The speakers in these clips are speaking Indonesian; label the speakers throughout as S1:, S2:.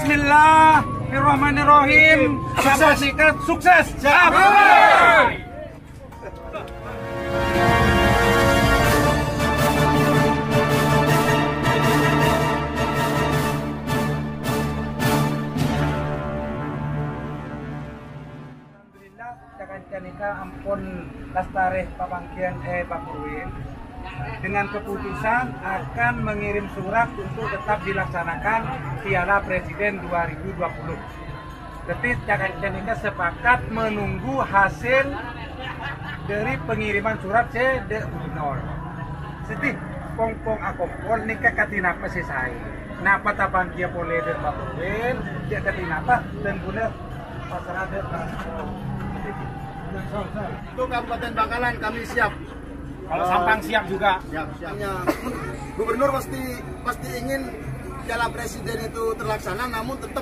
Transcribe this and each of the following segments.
S1: Bismillahirrahmanirrahim. Saksikan sukses. Amin. Canika ampun Lastare Pabangkian Bakurwil dengan keputusan akan mengirim surat untuk tetap dilaksanakan Piala Presiden 2020. Tapi Canika sepakat menunggu hasil dari pengiriman surat de Gubernur. Sedih pongpong akompol nikah katinapa selesai. Napa Tabangkia boleh dan Bakurwil dia katinapa dan guna pasarah de
S2: Untuk Kabupaten Bangkalan kami siap.
S1: Kalau Sampang siap juga.
S2: Siap. Gubernur pasti ingin Piala Presiden itu terlaksana, namun tetap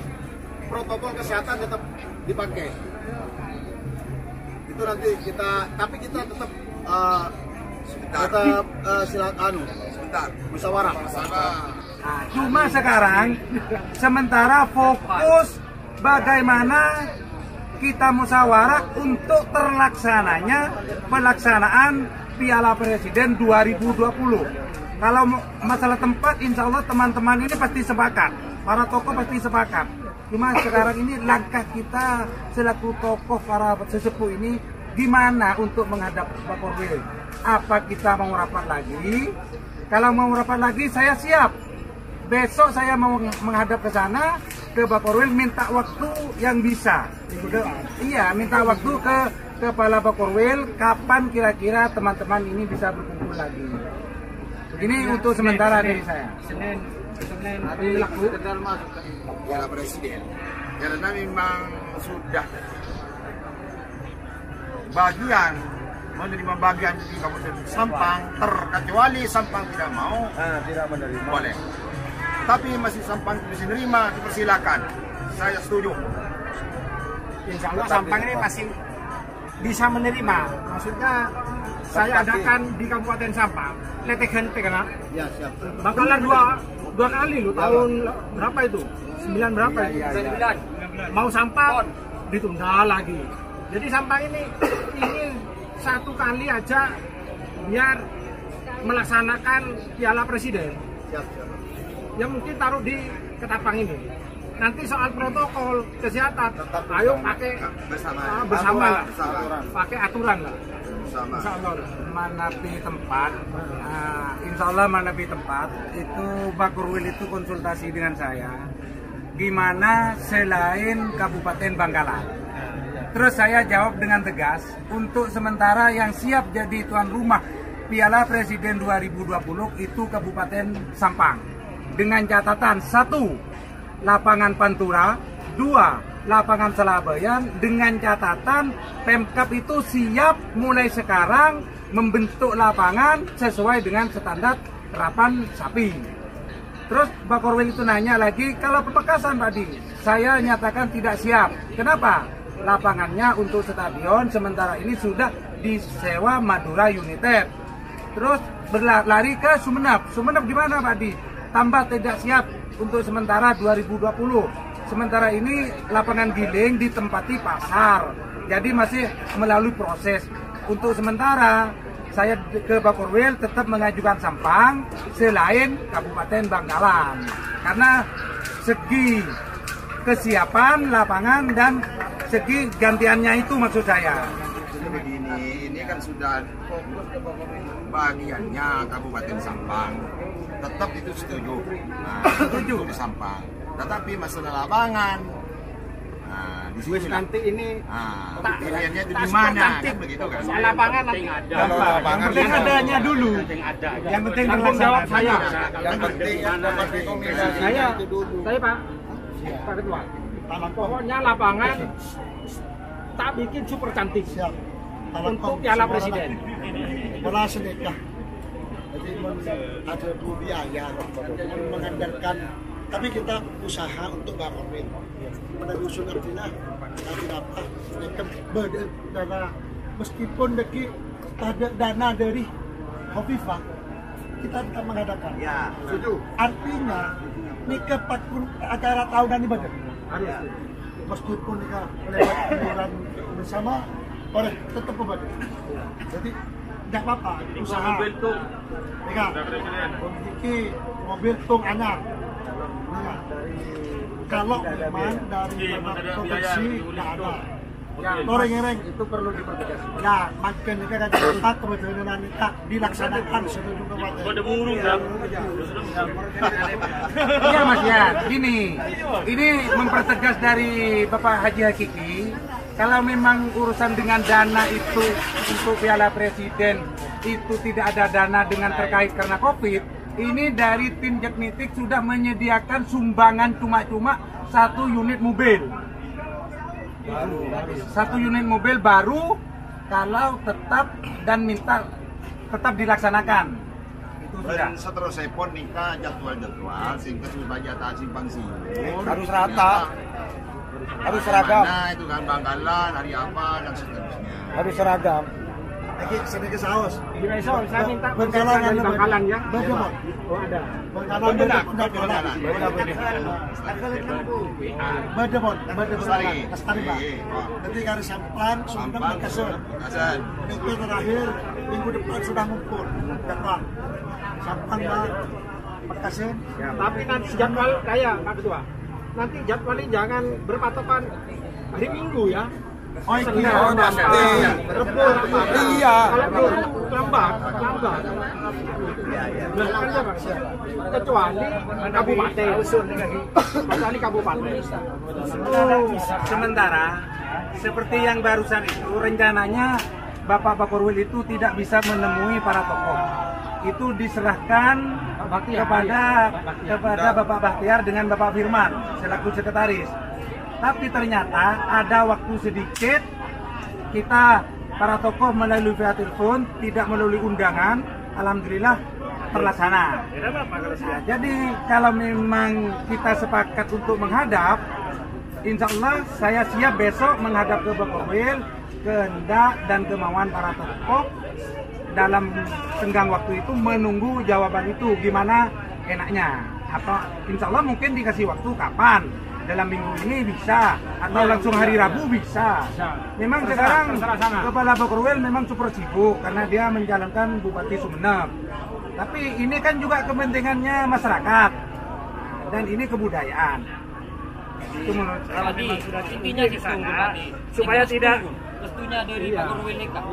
S2: protokol kesehatan tetap dipakai. Itu nanti kita tetap musyawarah.
S1: Nah, cuma sekarang sementara fokus bagaimana kita musyawarah untuk pelaksanaan Piala Presiden 2020. Kalau masalah tempat, insya Allah teman-teman ini pasti sepakat, para tokoh pasti sepakat. Cuma sekarang ini langkah kita selaku tokoh para sesepuh ini gimana untuk menghadap Pak Korwil? Apa kita mau rapat lagi? Kalau mau rapat lagi, saya siap. Besok saya mau menghadap ke sana, ke Bakorwil, minta waktu yang bisa. Minta waktu ke Kepala Bakorwil, kapan kira-kira teman-teman ini bisa berkumpul lagi. Begini untuk sementara dari saya. Senin hari masuk ke
S2: Piala Presiden. Karena memang sudah menerima bagian di Kabupaten Sampang, terkecuali Sampang tidak mau,
S1: tidak menerima.
S2: Boleh. Tapi masih Sampang bisa menerima, dipersilakan. Saya setuju.
S1: Insya Allah Sampang ini masih bisa menerima. Maksudnya saya adakan di Kabupaten Sampang, Letekan Pekana.
S2: Ya, siap.
S1: Bakalan dua kali loh, tahun berapa itu? 9 berapa itu? 9. Mau Sampang ditunda lagi. Jadi Sampang ini satu kali aja biar melaksanakan Piala Presiden.
S2: Siap.
S1: Ya mungkin taruh di Ketapang ini. Nanti soal protokol kesehatan, ayo pakai bersama. Pakai aturan lah. Insya Allah menepi tempat. Insya Allah menepi tempat itu Bakurwil itu konsultasi dengan saya. Gimana selain Kabupaten Bangkalan? Terus saya jawab dengan tegas, untuk sementara yang siap jadi tuan rumah Piala Presiden 2020 itu Kabupaten Sampang. Dengan catatan 1, lapangan Pantura, 2, lapangan Selabayan, dengan catatan Pemkab itu siap mulai sekarang membentuk lapangan sesuai dengan standar terapan sapi. Terus Bakorwil itu nanya lagi, kalau Pemekasan tadi, saya nyatakan tidak siap. Kenapa? Lapangannya untuk stadion sementara ini sudah disewa Madura United. Terus berlari ke Sumeneb. Sumeneb gimana Pak Di? Tambah tidak siap untuk sementara 2020. Sementara ini lapangan Giling ditempati pasar. Jadi masih melalui proses. Untuk sementara saya ke Bakorwil tetap mengajukan Sampang selain Kabupaten Bangkalan. Karena segi kesiapan lapangan dan segi gantiannya itu maksud saya.
S2: Jadi begini, ini kan sudah bagiannya Kabupaten Sampang. Tetap itu setuju. Setuju di Sampang. Tetapi masalah lapangan, di sini
S1: nanti ini
S2: pilihannya di mana? Kan begitu kan?
S1: Soal lapangan nanti ada. Yang penting adanya dulu. Yang penting tanggung jawab saya.
S2: Yang penting dapat dikomunikasi.
S1: Saya Pak Ketua. Pokoknya lapangan tak bikin super cantik. Siap. Untuk Piala Presiden.
S3: Pola sedekah. Jadi ada dua biaya mengandalkan, tapi kita usaha untuk Bakorwil. Pada usul artinya apa? Dana meskipun ada dana dari Hovifah, kita tetap mengadakan.
S2: Ya, setuju.
S3: Artinya nikah acara tahunan ini bagus.
S1: Harus.
S3: Meskipun nikah lewat liburan bersama, boleh tetap bagus. Jadi tidak apa-apa, usaha. Nikah, memiliki mobil tung anyar. Nah, kalau memang dari proteksi tidak ada. Goreng-goreng itu perlu dipertegas. Ya, makin nikah kan cepat kebetulan nikah dilaksanakan setuju kepada.
S4: Pada burung kan.
S1: Iya Mas Yan, gini, ini mempertegas dari Bapak Haji Hakiki. Kalau memang urusan dengan dana itu untuk Piala Presiden itu tidak ada dana dengan terkait karena COVID, ini dari tim Jaknitik sudah menyediakan sumbangan cuma-cuma 1 unit mobil. 1 unit mobil baru kalau tetap dan minta tetap dilaksanakan. Itu sudah.
S2: Seterusnya pun nikah jadwal sehingga sudah jatah simpang siur.
S1: Harus rata. Harus seragam.
S2: Nah, itu kan Bangkalan, hari apa dan seterusnya.
S1: Harus seragam.
S3: Lagi sedikit saus.
S1: Besok saya minta
S3: Bangkalan
S1: dari Bangkalan ya.
S3: Bagaimana?
S1: Oh ada.
S3: Bangkalan Bangkalan. Bagaimana? Lestari Pak. Nanti kali Sampan, Sumedang, Makassar. Minggu terakhir, minggu depan sudah ngumpul. Jadwal. Sampan Pak, Makassar.
S1: Tapi nanti jadwal kayak Pak Ketua. Nanti jadwalnya jangan berpatokan hari Minggu ya.
S3: Oh iya,
S1: pasti.
S3: Iya.
S1: Kalau lambat. Kecuali kabupaten. Kecuali kabupaten. Sementara seperti yang barusan itu rencananya Bapak Bakorwil itu tidak bisa menemui para tokoh. Itu diserahkan kepada Bapak Bahtiar dengan Bapak Firman selaku sekretaris. Tapi ternyata ada waktu sedikit kita para tokoh melalui via telepon, tidak melalui undangan, alhamdulillah terlaksana. Nah, jadi kalau memang kita sepakat untuk menghadap, insya Allah saya siap besok menghadap ke Bakorwil, kehendak dan kemauan para tokoh dalam tenggang waktu itu menunggu jawaban itu gimana enaknya. Atau insya Allah mungkin dikasih waktu kapan? Dalam minggu ini bisa, atau langsung hari Rabu bisa. Memang sekarang Kepala Bakorwil memang super sibuk karena dia menjalankan Bupati Sumeneb. Tapi ini kan juga kepentingannya masyarakat dan ini kebudayaan. Itu menurut saya.
S4: Sudah intinya di sana supaya tidak restunya dari Bakorwil nikah.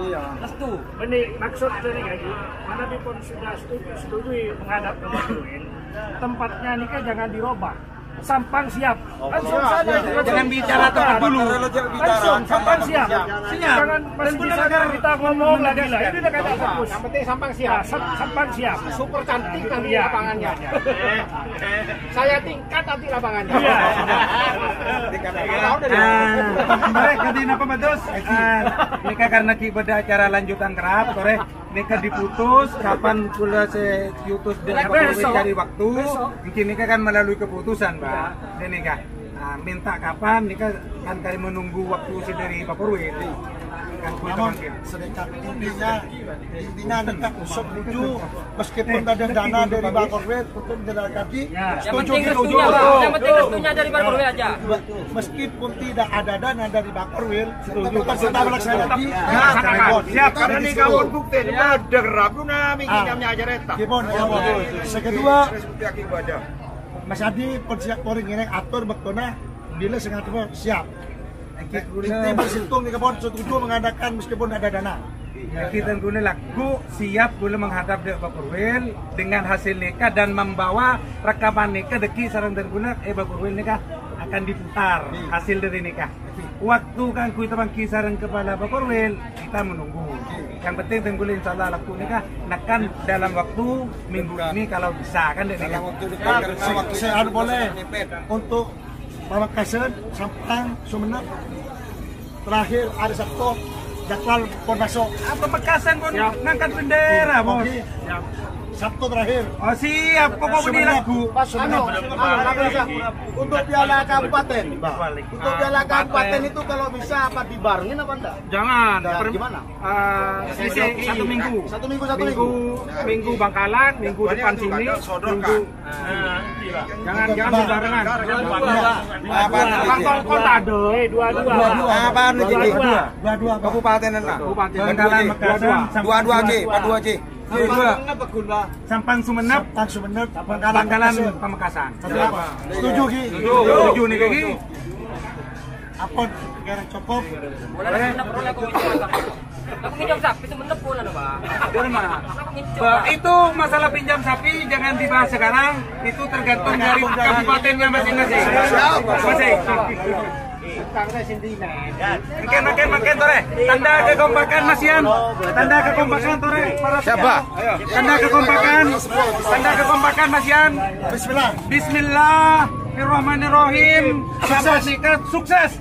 S4: Restu.
S1: Ini maksud dari lagi, mana pun sudah setuju menghadap ke Bakorwil, tempatnya nikah jangan dirubah. Sampang siap. Langsung saja. Jangan bicara tempat dulu. Langsung Sampang siap. Jangan kita ngomong lagi lah. Ini udah kata fokus. Yang penting Sampang siap. Sampang siap. Super cantik nanti lapangannya. Saya tingkat nanti lapangannya. Mereka di apa betul? Nikah karena kita acara lanjutan kerap, sore nikah diputus. Kapan pula saya diutus dengan cari waktu? Mungkin nikah kan melalui keputusan, Pak. Dan nikah. Nah, minta kapan nikah kan kali menunggu waktu dari Bakorwil.
S3: Namun sedekah intinya dekat setuju meskipun ada dana dari Bakorwil untuk jalan kaki.
S4: Yang penting restunya dari Bakorwil aja.
S3: Meskipun tidak ada dana dari Bakorwil, tetap kita melaksanakan.
S1: Siap
S2: Karena ini kawan bukti, ada ragu na mikirnya aja reta.
S3: Sekedua, Mas Adi persiap poring ini atur bektona bila sengaja siap. Kita bersitung di kebon setuju mengadakan meskipun ada dana.
S1: Kita guna laku siap guna menghadap di Bakorwil dengan hasil nikah dan membawa rekaman nikah deki sarang dan guna Bakorwil nikah akan diputar hasil dari nikah. Waktu kan kita bangki sarang kepala Bakorwil kita menunggu. Yang penting tunggu insya Allah laku nikah akan dalam waktu minggu ini kalau bisa kan nikah.
S3: Saya boleh untuk Pamekasan, Sampang, Sumeneb. Terakhir hari Sabtu jadwal pon masuk.
S1: Pamekasan pun ngangkat bendera, Bos.
S3: Sabtu terakhir.
S5: Oh siap, kok mau beli lagu?
S2: Untuk piala kabupaten, Pak. Untuk piala kabupaten itu kalau bisa apa dibarengin apa enggak?
S1: Jangan.
S2: Gimana?
S1: Selisih 1 minggu.
S2: Satu minggu.
S1: Minggu Bangkalan, minggu depan sini, minggu. Jangan berbarengan. Bangkal kota ada.
S4: Dua-dua.
S5: Apaan nih?
S3: Dua-dua
S5: Kabupaten lah.
S1: Bangkalan, Makassar,
S5: 2 J.
S3: Sampang Sumenep,
S1: Bangkalan, Pamekasan.
S3: Setuju Ki?
S1: Setuju nih Ki.
S3: Apot sekarang cukup.
S4: Boleh. Aku pinjam sapi semenep pula Pak.
S1: Dari mana? Itu masalah pinjam sapi jangan dibahas sekarang. Itu tergantung dari kabupatennya masing-masing. Makin tore. Tanda kekompakan Masian. Tanda kekompakan tore.
S5: Siapa?
S1: Tanda kekompakan Masian. Bismillahirrahmanirrahim. Sukses. Sukses.